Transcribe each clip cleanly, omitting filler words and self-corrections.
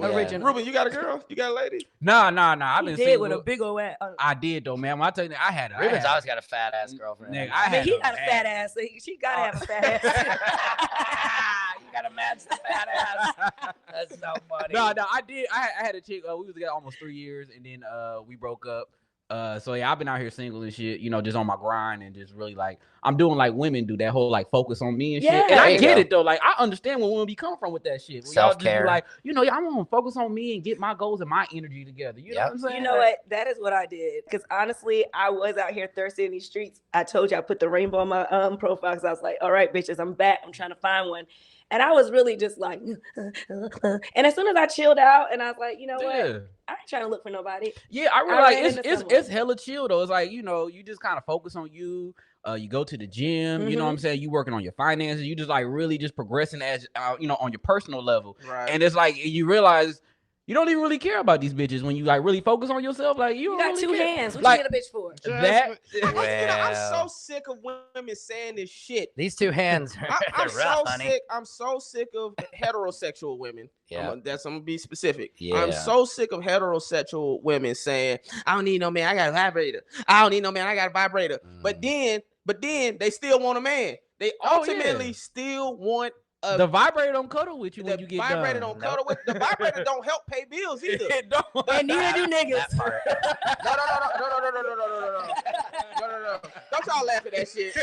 Original. Rubyn, you got a girl? You got a lady? Nah. I've been did single with a big old ass. I did though, man. When I tell you, I had. Rubyn's always got a fat ass girlfriend. Nigga, I mean, he got a fat ass. So she gotta have a fat ass. You gotta match the fat ass. That's so funny. No, I did. I had a chick. We was together almost 3 years, and then we broke up. So yeah, I've been out here single and shit, just on my grind and just really like I'm doing like women do that whole like focus on me and shit. And I get it though. Like I understand where women be coming from with that shit. Self-care. Like, I want to focus on me and get my goals and my energy together. You know what I'm saying? You know what? That is what I did. Because honestly, I was out here thirsty in these streets. I told you I put the rainbow on my profile because I was like, all right, bitches, I'm back. I'm trying to find one. And I was really just like, and as soon as I chilled out and I was like, you know what? I ain't trying to look for nobody. Yeah, I realize it's hella chill though. It's like, you just kind of focus on you. You go to the gym, you know what I'm saying? You working on your finances. You just like really just progressing as, on your personal level. Right. And it's like, you realize you don't even really care about these bitches when you like really focus on yourself. Like you got really two care. hands. What like, you get a bitch for? I'm so sick of women saying this shit. These two hands. I'm so sick of heterosexual women. Yeah. I'm gonna be specific. Yeah. I'm so sick of heterosexual women saying, I don't need no man, I got a vibrator. I don't need no man, I got a vibrator. But then they still want a man. They ultimately still want the vibrator don't cuddle with you when you get done. The vibrator don't cuddle with. The vibrator don't help pay bills either. It don't. And neither do niggas. No. Don't y'all laugh at that shit.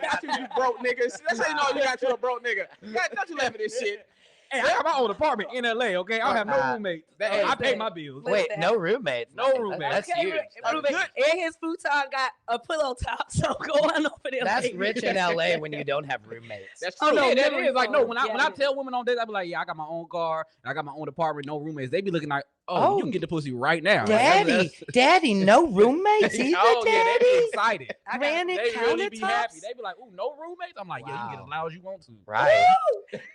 Not you broke niggas. Let's say no, you got you a broke nigga. Don't you laugh at this shit. Hey, I got my own apartment in LA, okay? I don't have no roommates. I pay my bills. Wait, no roommates? No roommates. That's huge. And his futon got a pillow top, so go on over there. That's rich in LA when you don't have roommates. That's true. Oh, no, that is. Like, no, when I tell women on dates, I be like, yeah, I got my own car, and I got my own apartment, no roommates. They be looking like, you can get the pussy right now. Daddy, no roommates either, Daddy? Yeah, they be excited. Granite they really be happy. countertops? They be like, ooh, no roommates? I'm like, yeah, you get as loud as you want to. Right.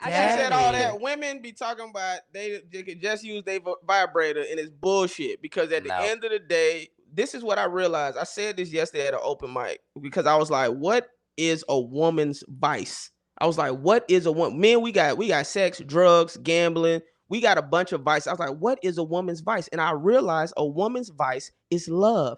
I just said all that. Women be talking about they can just use their vibrator, and it's bullshit. Because at the end of the day, this is what I realized. I said this yesterday at an open mic because I was like, what is a woman's vice? I was like, what is a woman? Men, we got sex, drugs, gambling. We got a bunch of vice. I was like, what is a woman's vice? And I realized a woman's vice is love.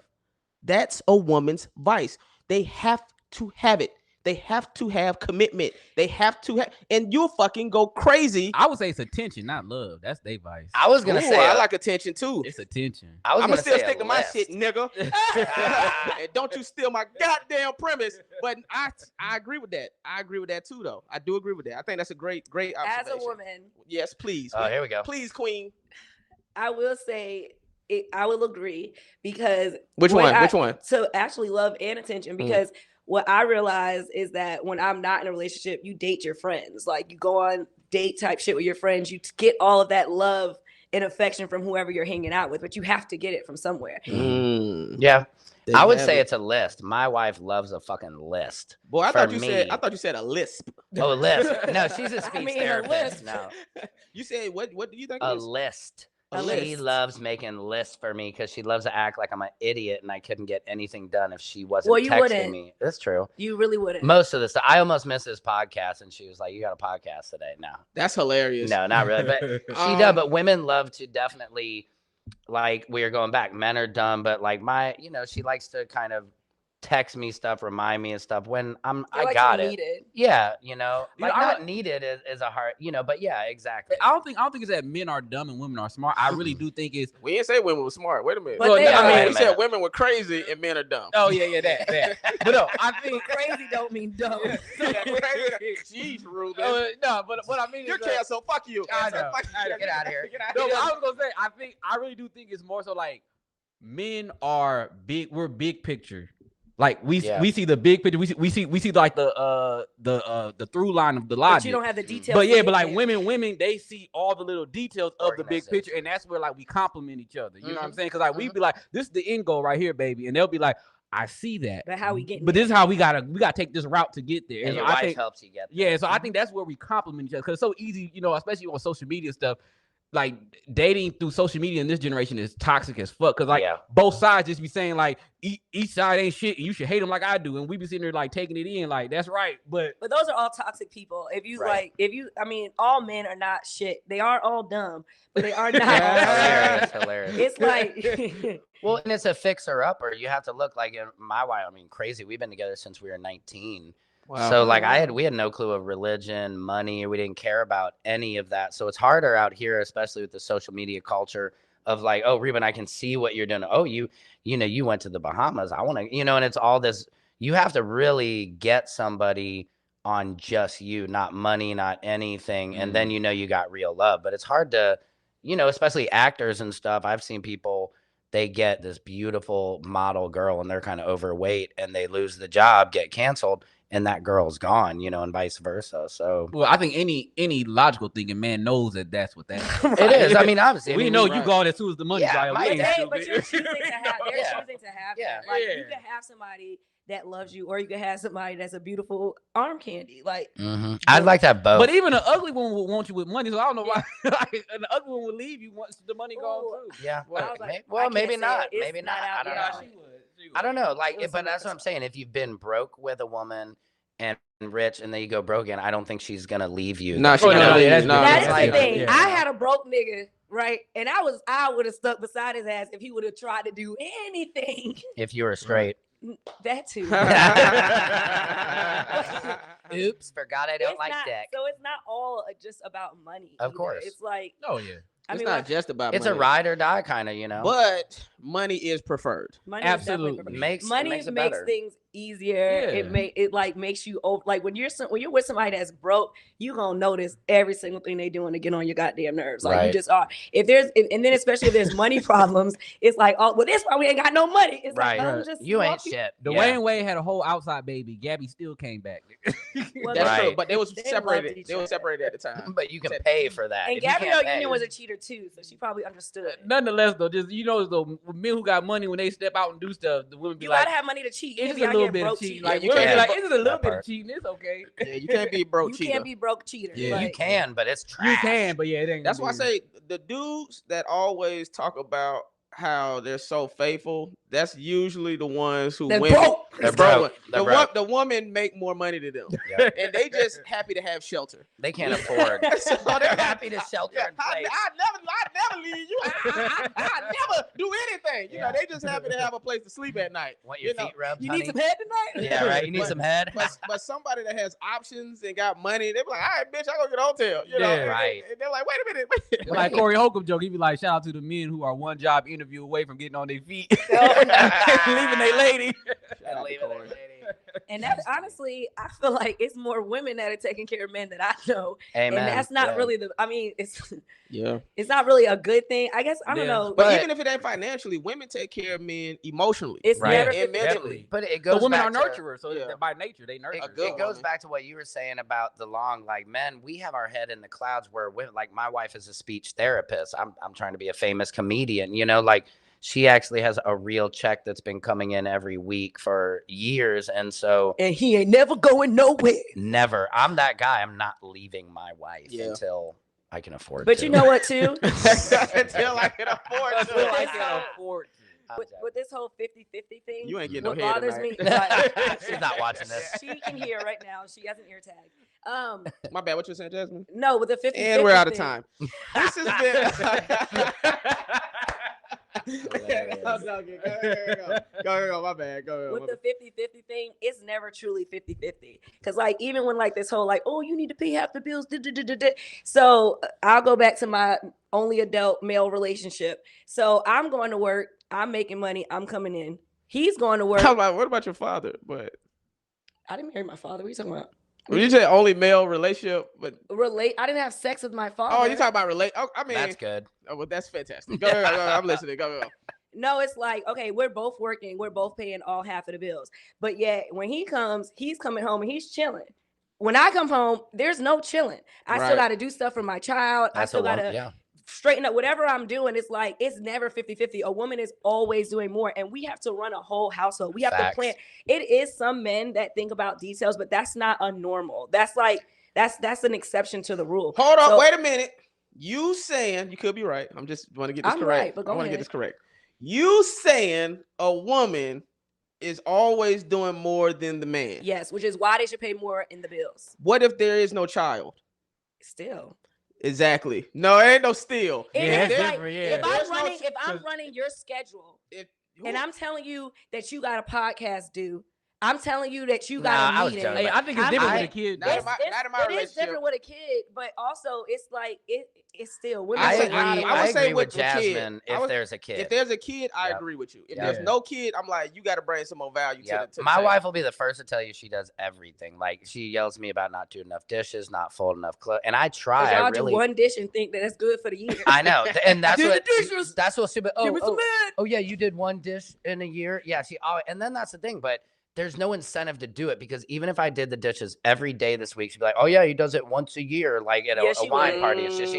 That's a woman's vice. They have to have it. They have to have commitment. They have to have, and you'll fucking go crazy. I would say it's attention, not love. That's their vice. I was gonna say I like attention too. It's attention. I'm gonna still stick to my shit, nigga. And don't you steal my goddamn premise. But I agree with that. I agree with that too, though. I do agree with that. I think that's a great observation. As a woman, yes, please. Oh, here we go. Please, queen. I will say I will agree because which one? So actually, love and attention because. What I realize is that when I'm not in a relationship, you date your friends. Like you go on date type shit with your friends. You get all of that love and affection from whoever you're hanging out with, but you have to get it from somewhere. Yeah. I would say it's a list. My wife loves a fucking list. Boy, I thought you said a lisp. Oh, a lisp. No, she's a speech therapist. No. You said what do you think a list? She loves making lists for me because she loves to act like I'm an idiot and I couldn't get anything done if she wasn't texting me. That's true. You really wouldn't. Most of the stuff. I almost missed this podcast and she was like, you got a podcast today? No. That's hilarious. No, not really. But she does. But women love to definitely, like, we are going back. Men are dumb, but like she likes to kind of text me stuff, remind me of stuff when I got it. Needed. Yeah, like not needed is a hard, but yeah, exactly. I don't think it's that men are dumb and women are smart. I really do think it's we didn't say women were smart. Wait a minute. But we said women were crazy and men are dumb. Oh yeah, that. But no, I think crazy don't mean dumb. Jeez, Rubyn. No, but what I mean you're canceled. So fuck you. I know. Get out of here. No, I was gonna say I really do think it's more so like men are big. We're big picture. Like we see the big picture. We see like the through line of the logic. But you don't have the details. But like women, they see all the little details of the big picture, and that's where like we complement each other. You know what I'm saying? Because like we be like, this is the end goal right here, baby, and they'll be like, I see that. But how we get? But this is how we gotta take this route to get there. And your wife helps you get there. Yeah, so I think that's where we complement each other because it's so easy, especially on social media stuff. like dating through social media in this generation is toxic as fuck. Cause like both sides just be saying like each side ain't shit and you should hate them like I do. And we be sitting there like taking it in like that's right. But those are all toxic people. If you I mean, all men are not shit. They are all dumb, but they are not hilarious. It's like well, and it's a fixer-upper. You have to look like in my wife. I mean, crazy. We've been together since we were 19. Wow. So like we had no clue of religion, money. We didn't care about any of that. So it's harder out here, especially with the social media culture of like, oh, Rubyn, I can see what you're doing. Oh, you know, you went to the Bahamas. I want to, you know, and it's all this. You have to really get somebody on just you, not money, not anything. And then, you know, you got real love. But it's hard to, you know, especially actors and stuff. I've seen people, they get this beautiful model girl and they're kind of overweight and they lose the job, get canceled. And that girl's gone, you know, and vice versa. So, well, I think any logical thinking man knows that that's what that is. It is. I mean, obviously, we know you gone as soon as the money. But you're choosing to have. They're choosing to have. That. Like you can have somebody that loves you, or you can have somebody that's a beautiful arm candy. Like I'd like to have both. But even an ugly one would want you with money. So I don't know why an ugly one would leave you once the money gone too. Yeah. Well, maybe not. Maybe not. I don't know. She would. I don't know. Like, but that's what I'm saying. If you've been broke with a woman and rich, and then you go broke again, I don't think she's gonna leave you. No, she's not. That's the thing. Yeah. I had a broke nigga, right? And I would have stuck beside his ass if he would have tried to do anything. If you were straight. That too. Oops, forgot I don't like dick. So it's not all just about money. Of course. It's like, oh yeah. It's not just about money. It's a ride or die kind of, you know. But money is preferred. Money absolutely makes things easier. Yeah. It makes you like when you're with somebody that's broke, you gonna notice every single thing they doing to get on your goddamn nerves. Like you just are. If there's and then especially if there's money problems, it's like, oh well, that's why we ain't got no money. It's like, you ain't shit. Dwayne Wade had a whole outside baby. Gabby still came back. Well, that's true, but they was separated. They were separated at the time. But you can pay for that. And Gabrielle Union was a cheater too, so she probably understood. Nonetheless, though, just the men who got money when they step out and do stuff, the women be like, you gotta have money to cheat. It's a little bit of cheating. Like, women be like, it's a little bit of cheating. It's okay. Yeah, you can't be broke cheater. You can't be broke cheater. Yeah, you can, but it's trash. You can, but yeah, it ain't. That's why I say the dudes that always talk about how they're so faithful, that's usually the ones who win. They're broke. The woman make more money than them, and they just happy to have shelter. They can't afford. So they're happy to shelter in place. I never leave you. I never do anything. You know, they just happy to have a place to sleep at night. Want your feet rubbed? You need some head tonight? Yeah, right. You need some head. But somebody that has options and got money, they be like, all right, bitch, I go get a hotel. You know, right. And they're like, wait a minute. Like Corey Holcomb joke, he be like, shout out to the men who are one job interview away from getting on their feet, leaving their lady. And that's honestly, I feel like it's more women that are taking care of men that I know. Amen. And that's not really it's not really a good thing. I guess I don't know. But even if it ain't financially, women take care of men emotionally. It's never and mentally. But it goes. The women back are nurturers, so by nature they nurture. It goes back to what you were saying about the long, like, men, we have our head in the clouds where women, like my wife is a speech therapist. I'm trying to be a famous comedian, you know, like she actually has a real check that's been coming in every week for years. And he ain't never going nowhere. Never. I'm that guy. I'm not leaving my wife until I can afford but to. You know what, too? Until I can afford to. With this whole 50-50 thing, you ain't getting no head bothers me. She's not watching this. She can hear right now. She has an ear tag. My bad. What you saying, Jasmine? No, with the 50-50 and we're out of time. This has been. Go, my bad. Go. With the 50-50 thing, it's never truly 50-50. Because like even when like this whole like, oh, you need to pay half the bills. So I'll go back to my only adult male relationship. So I'm going to work. I'm making money. I'm coming in. He's going to work. What about your father? But I didn't marry my father. What are you talking about? When you say only male relationship, but I didn't have sex with my father. Oh, you talking about relate? Oh, I mean, that's good. Oh, well, that's fantastic. Go. I'm listening. Go. No, it's like, okay, we're both working. We're both paying all half of the bills. But yet when he comes, he's coming home and he's chilling. When I come home, there's no chilling. I still got to do stuff for my child. I still got to straighten up whatever I'm doing. It's like, it's never 50-50. A woman is always doing more. And we have to run a whole household. We have to plan. It is some men that think about details, but that's not a normal. That's like, that's an exception to the rule. Hold on. Wait a minute. You saying, you could be right. I'm just want to get this correct. Right, but I want to get this correct. You saying a woman is always doing more than the man. Yes, which is why they should pay more in the bills. What if there is no child? Still. Exactly. No, it ain't no still. If I'm running your schedule and I'm telling you that you got a podcast due, I'm telling you that you got a meeting. I think it's different with a kid. Not in my relationship. It is different with a kid, but also it's like it's still women. I agree with Jasmine if there's a kid. If there's a kid, I agree with you. If there's no kid, I'm like, you got to bring some more value to the My wife will be the first to tell you she does everything. Like she yells at me about not doing enough dishes, not fold enough clothes, and I try. Y'all do one dish and think that that's good for the year. I know, and that's what the dishes. That's what stupid. Oh yeah, you did one dish in a year. Yeah, she always, and then that's the thing, but. There's no incentive to do it because even if I did the dishes every day this week, she'd be like, "Oh yeah, he does it once a year, like at a wine party." It's just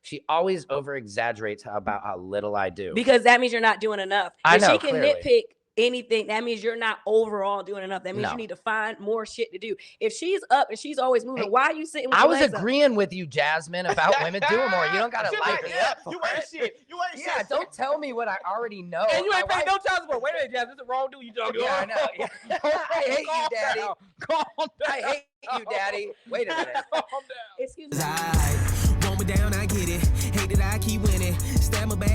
she always over exaggerates about how little I do because that means you're not doing enough. I know, she can nitpick anything, that means you're not overall doing enough. That means you need to find more shit to do. If she's up and she's always moving, why are you sitting with I was agreeing with you, Jasmine, about women doing more. You don't gotta like me up. You ain't shit. Yeah, don't tell me what I already know. And you ain't paying no child support. Wait a minute, Jasmine, this is the wrong dude you talking about. Yeah, I know. Yeah. I hate you, Daddy. Calm down. I hate you, Daddy. Wait a minute. Excuse me. Want me down, I get it. Hate that I keep winning. Stab my back.